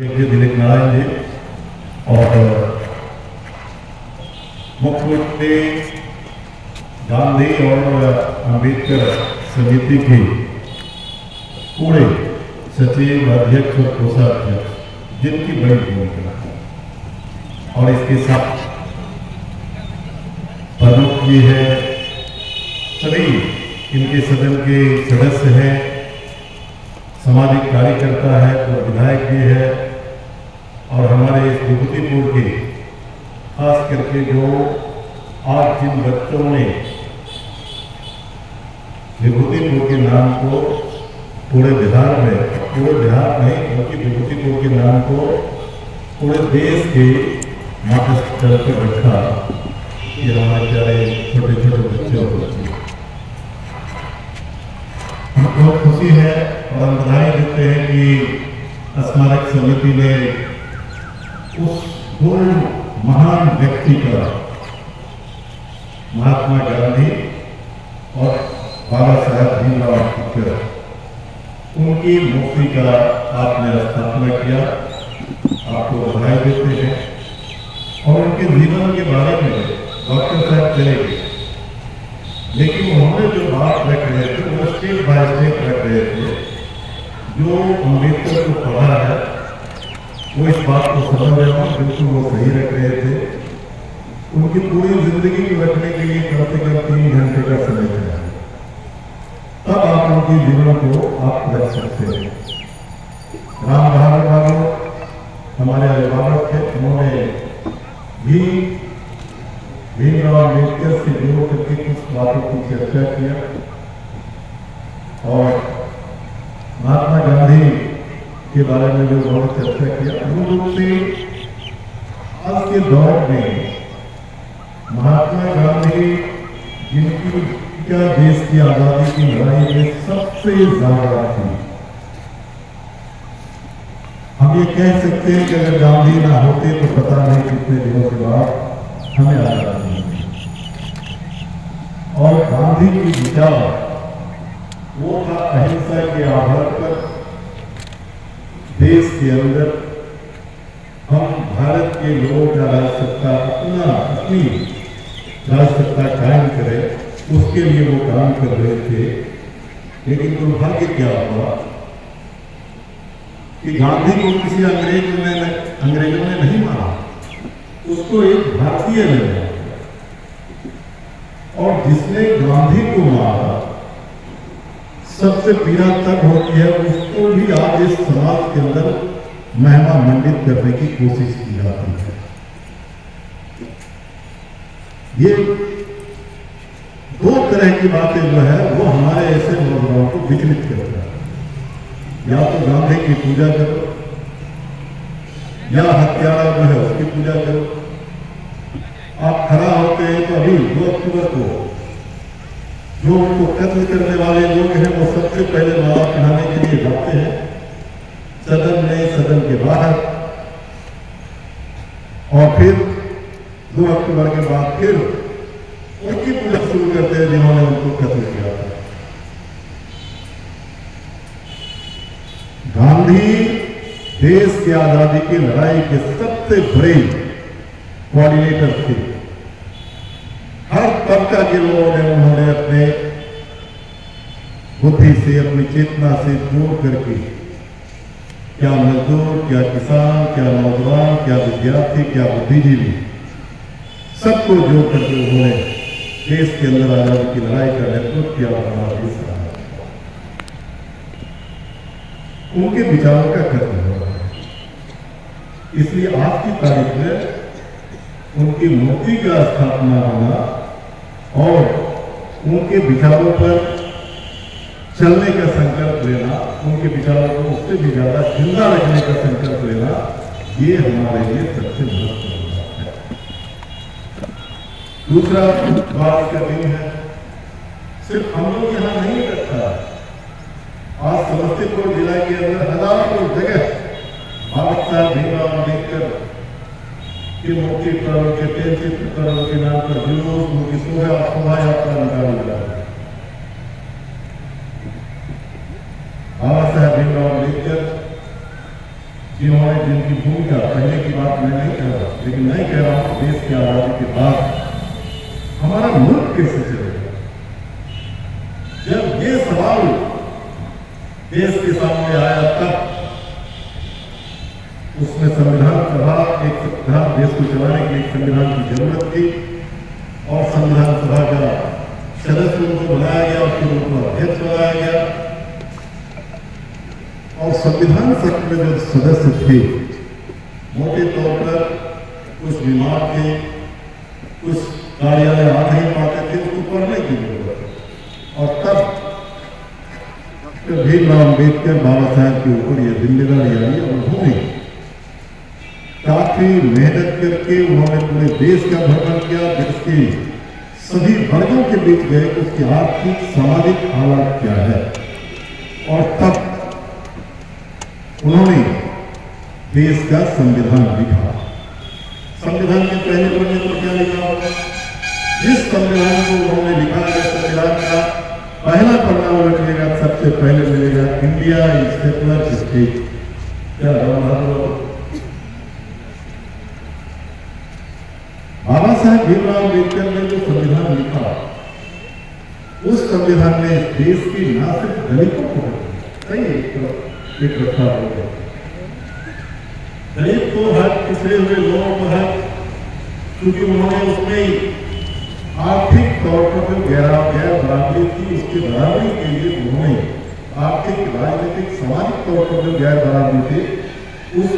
दिलीप नारायण जी और मुख्य रूप से गांधी और अम्बेडकर समिति के पूरे सचिव, अध्यक्ष और कोषाध्यक्ष जिनकी बड़ी भूमिका है, और इसके साथ प्रमुख जी है, सभी इनके सदन के सदस्य हैं, सामाजिक कार्यकर्ता है, तो विधायक भी है, और हमारे इस विभूतिपुर के खास करके जो आज जिन बच्चों ने विभूतिपुर के नाम को पूरे बिहार में, पूरे बिहार नहीं बल्कि विभूतिपुर के नाम को पूरे देश के मातस्तर पर रखा, ये हमारे प्यारे छोटे छोटे बच्चे और बच्चे, हमको बहुत खुशी है और हम बधाई देते हैं कि स्मारक समिति ने उस दो महान व्यक्ति का, महात्मा गांधी और बाबा साहब भीमराव अम्बेडकर, उनकी मूर्ति का आपने स्थापना किया, आपको बधाई देते हैं। और उनके जीवन के बारे में डॉक्टर साहब चले गए, लेकिन उन्होंने जो बात रख रहे थे वो स्टेप बाय स्टेप रख रहे थे। जो अम्बेडकर को पढ़ा है वो इस बात को समझ रहे हैं, बिल्कुल वो सही रख रहे थे। उनकी पूरी जिंदगी को रखने के लिए कम से कम 3 घंटे का समय दिया, तब आप उनके जीवन को आप रख सकते हैं। राम बहादुर बाबू हमारे अभिभावक थे, उन्होंने भी भीमराव अम्बेडकर से जुड़ करके कुछ बातों की चर्चा किया, और महात्मा गांधी के बारे में जो बहुत चर्चा किया। मूल रूप से आज के दौर में महात्मा गांधी, जिनकी क्या देश की आजादी की लड़ाई में सबसे ज्यादा थी, हम ये कह सकते हैं कि अगर गांधी ना होते तो पता नहीं कितने दिनों के बाद हमें आजादी मिली। और गांधी की विचार वो था अहिंसा के आधार पर देश के अंदर हम भारत के लोगों का राजसत्ता, अपनी राजसत्ता कायम करें, उसके लिए वो काम कर रहे थे। लेकिन दुर्भाग्य क्या हुआ कि गांधी को किसी अंग्रेजों ने नहीं मारा, उसको एक भारतीय ने मारा, और जिसने गांधी को मारा सबसे पीड़ा तब होती है, उसको भी आज इस समाज के अंदर महिमा मंडित करने की कोशिश की जाती है। ये दो तरह की बातें जो है वो हमारे ऐसे नौजवानों को विचलित करता है। या तो गांधी की पूजा करो, या हत्यारा जो है उसकी पूजा करो। आप खड़ा होते हैं तो अभी 2 अक्टूबर को जो उनको कत्ल करने वाले लोग हैं वो सबसे पहले माला पहनाने के लिए जाते हैं सदन में, सदन के बाहर, और फिर 2 अक्टूबर के बाद फिर उनकी पूजा शुरू करते हैं जिन्होंने उनको कत्ल किया था। गांधी देश की आजादी की लड़ाई के सबसे बड़े कोऑर्डिनेटर थे। हर तबका के लोगों ने उन्होंने अपने बुद्धि से, अपनी चेतना से जोड़ करके, क्या मजदूर, क्या किसान, क्या नौजवान, क्या विद्यार्थी, क्या बुद्धिजीवी, सबको जोड़ करके उन्होंने देश के अंदर आजादी की लड़ाई का नेतृत्व किया और हमारा देश रहा। उनके विचारों का कत्ल हो रहा है, इसलिए आज की तारीख में उनकी मूर्ति का स्थापना होना और उनके विचारों पर चलने का संकल्प लेना, उनके विचारों को उससे भी ज्यादा जिंदा रखने का संकल्प लेना, ये हमारे लिए सबसे महत्वपूर्ण बात है। दूसरा बात का दिन है, सिर्फ हम लोग यहाँ नहीं करता, आज समस्तीपुर जिला के अंदर हजारों जगह बाबा साहब भीमराव अम्बेडकर की मूर्ति पर, उनके तेल चित्र पर, उनके नाम पर जुलूस, उनकी शोभा यात्रा निकाली जा रही है। बाबा साहब भीमराव अम्बेडकर जिन्होंने जिनकी भूमिका, पहले की बात मैं नहीं कह रहा, लेकिन मैं कह रहा हूं देश की आजादी के बाद हमारा मुल्क कैसे चलेगा। जब ये सवाल देश के सामने आया तब उसमें संविधान सभा, एक संविधान, देश को चलाने के लिए एक संविधान की जरूरत थी और संविधान सभा का सदस्य उनको बनाया गया और फिर उनको अध्यक्ष बनाया गया। और संविधान सभा में जो सदस्य थे मोटे तौर पर कुछ बीमार थे, कुछ कार्यालय आ नहीं पाते थे, उसको पढ़ने की जरूरत है। और तब डॉक्टर भीमराव अम्बेडकर, बाबा साहब के ऊपर यह जिम्मेदारी आई और उन्होंने काफी मेहनत करके उन्होंने पूरे देश का भ्रमण किया, देश के सभी वर्गों के बीच गए कि उसकी आर्थिक सामाजिक हालात क्या है। और तब उन्होंने देश का संविधान लिखा। संविधान के पहले पन्ने पर क्या लिखा होगा? जिस संविधान को उन्होंने लिखा है, संविधान का पहला पन्ना मिलेगा, सबसे पहले मिलेगा इंडिया इज सेकुलर स्टेट। क्या बाबा साहब भीमराव अम्बेडकर ने जो संविधान लिखा, उस संविधान ने देश की न सिर्फ दलितों को एक रखा हो गया, दलित को हक, पिछड़े हुए लोगों को हक, क्योंकि उन्होंने उसमें आर्थिक तौर पर जो गैर बराबरी थी, उसकी बराबरी के लिए उन्होंने आर्थिक, राजनीतिक, सामाजिक तौर पर जो गैर बराबरी थी उस